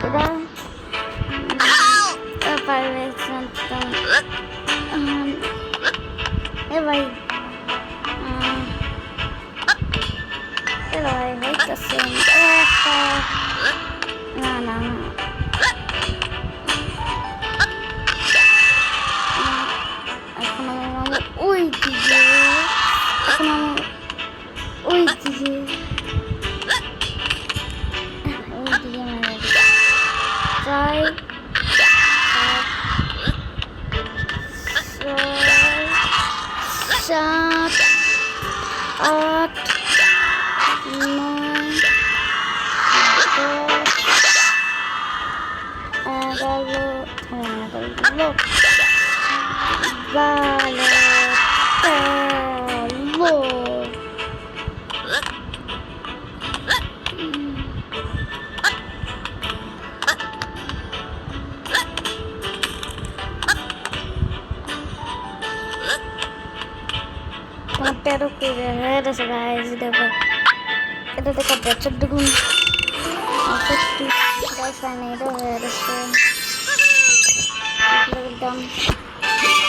এ ভাই হইতেছে না না না এখন আমার মামা ওই দিকে এখন আমার ওই দিকে প্রায় 7 8 9 13 করে হয়ে গেছে গাইস দেখো এটা দেখো বছর দেখুন সত্যি গাইস ফাইনালি হয়ে গেছে একদম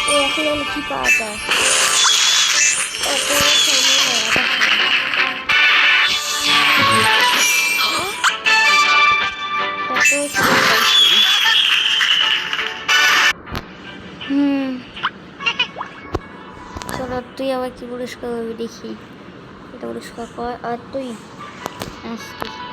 ও আসলে কি পাওয়া যায় চলো তুই আবার কি পুরস্কার পাবি দেখি এটা পুরস্কার কর আর তুই আসবি